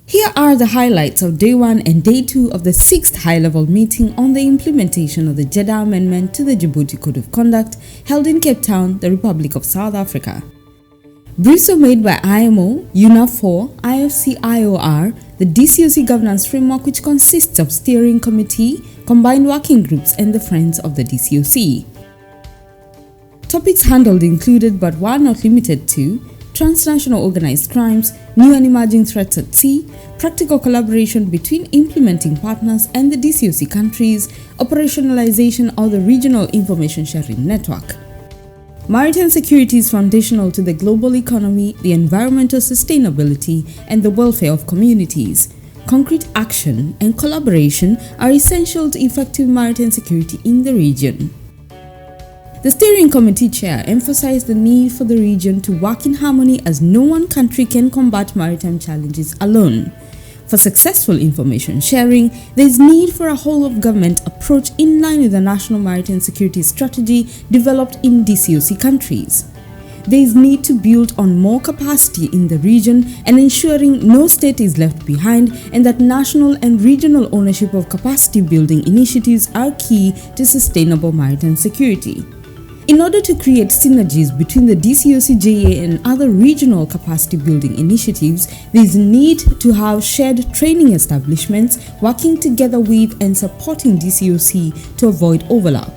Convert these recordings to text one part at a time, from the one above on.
Here are the highlights of Day 1 and Day 2 of the 6th High Level Meeting on the implementation of the Jeddah Amendment to the Djibouti Code of Conduct held in Cape Town, the Republic of South Africa. Briefs were made by IMO, UNAFOR, IFC-IOR, the DCoC governance framework, which consists of steering committee, combined working groups and the Friends of the DCoC. Topics handled included but were not limited to transnational organized crimes, new and emerging threats at sea, practical collaboration between implementing partners and the DCoC countries, operationalization of the regional information sharing network. Maritime security is foundational to the global economy, the environmental sustainability, and the welfare of communities. Concrete action and collaboration are essential to effective maritime security in the region. The steering committee chair emphasized the need for the region to work in harmony, as no one country can combat maritime challenges alone. For successful information sharing, there is need for a whole-of-government approach in line with the National Maritime Security Strategy developed in DCoC countries. There is need to build on more capacity in the region and ensuring no state is left behind, and that national and regional ownership of capacity building initiatives are key to sustainable maritime security. In order to create synergies between the DCoC JA and other regional capacity building initiatives, there is a need to have shared training establishments working together with and supporting DCoC to avoid overlap.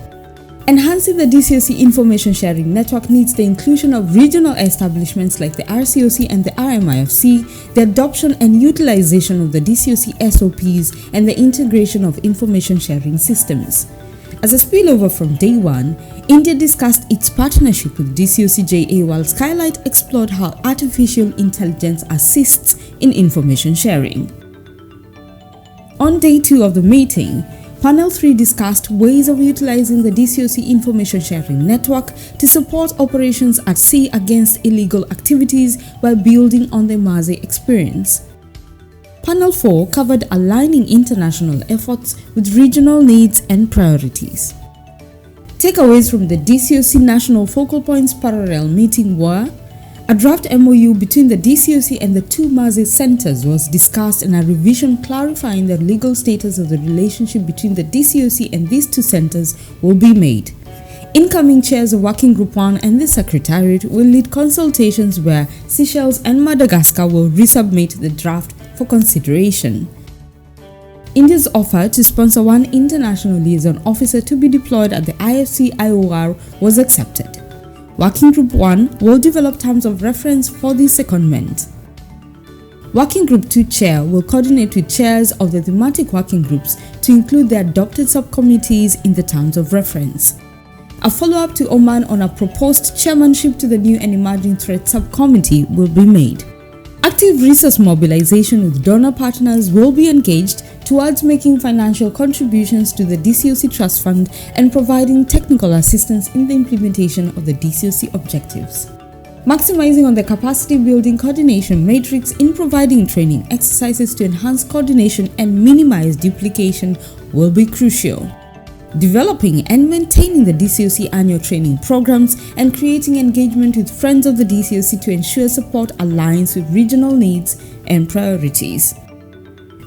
Enhancing the DCoC information sharing network needs the inclusion of regional establishments like the RCOC and the RMIFC, the adoption and utilization of the DCoC SOPs, and the integration of information sharing systems. As a spillover from Day 1, India discussed its partnership with DCoC JA, while Skylight explored how artificial intelligence assists in information sharing. On Day 2 of the meeting, Panel 3 discussed ways of utilizing the DCoC information sharing network to support operations at sea against illegal activities by building on the Maze experience. Panel 4 covered aligning international efforts with regional needs and priorities. Takeaways from the DCoC National Focal Points Parallel Meeting were: a draft MOU between the DCoC and the two Maze centers was discussed, and a revision clarifying the legal status of the relationship between the DCoC and these two centers will be made. Incoming chairs of Working Group 1 and the Secretariat will lead consultations where Seychelles and Madagascar will resubmit the draft for consideration. India's offer to sponsor one international liaison officer to be deployed at the IFC-IOR was accepted. Working Group 1 will develop terms of reference for the secondment. Working Group 2 chair will coordinate with chairs of the thematic working groups to include the adopted subcommittees in the terms of reference. A follow-up to Oman on a proposed chairmanship to the new and emerging threat subcommittee will be made. Active resource mobilization with donor partners will be engaged towards making financial contributions to the DCoC Trust Fund and providing technical assistance in the implementation of the DCoC objectives. Maximizing on the capacity building coordination matrix in providing training exercises to enhance coordination and minimize duplication will be crucial. Developing and maintaining the DCoC annual training programs and creating engagement with Friends of the DCoC to ensure support aligns with regional needs and priorities.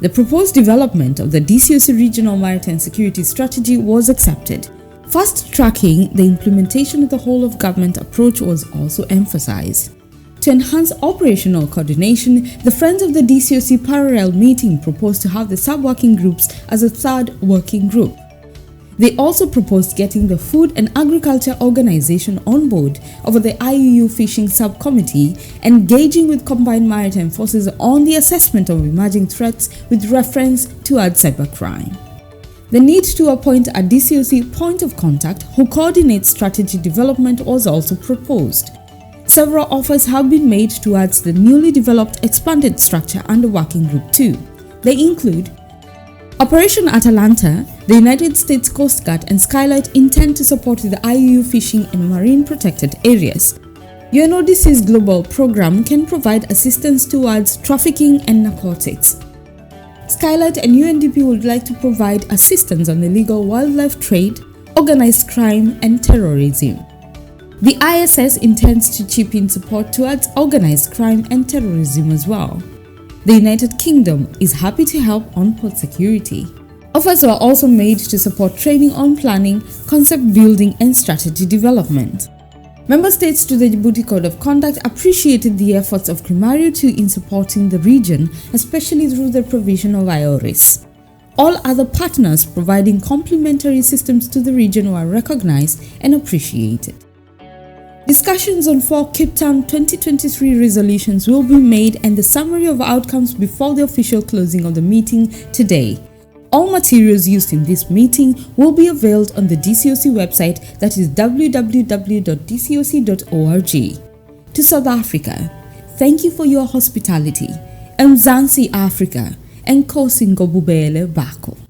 The proposed development of the DCoC Regional Maritime Security Strategy was accepted. Fast-tracking the implementation of the whole-of-government approach was also emphasized. To enhance operational coordination, the Friends of the DCoC Parallel Meeting proposed to have the sub-working groups as a third working group. They also proposed getting the Food and Agriculture Organization on board over the IUU Fishing Subcommittee, engaging with combined maritime forces on the assessment of emerging threats with reference towards cybercrime. The need to appoint a DCoC point of contact who coordinates strategy development was also proposed. Several offers have been made towards the newly developed expanded structure under Working Group 2. They include Operation Atalanta. The United States Coast Guard and Skylight intend to support the IUU fishing and marine protected areas. UNODC's global program can provide assistance towards trafficking and narcotics. Skylight and UNDP would like to provide assistance on illegal wildlife trade, organized crime, and terrorism. The ISS intends to chip in support towards organized crime and terrorism as well. The United Kingdom is happy to help on port security. Offers were also made to support training on planning, concept building and strategy development. Member states to the Djibouti Code of Conduct appreciated the efforts of Crimario 2 in supporting the region, especially through the provision of IORIS. All other partners providing complementary systems to the region were recognized and appreciated. Discussions on 4 Cape Town 2023 resolutions will be made and the summary of outcomes before the official closing of the meeting today. All materials used in this meeting will be availed on the DCoC website, that is www.dcoc.org. To South Africa, thank you for your hospitality. Mzansi Africa, Nkosi Ngobubele Bako.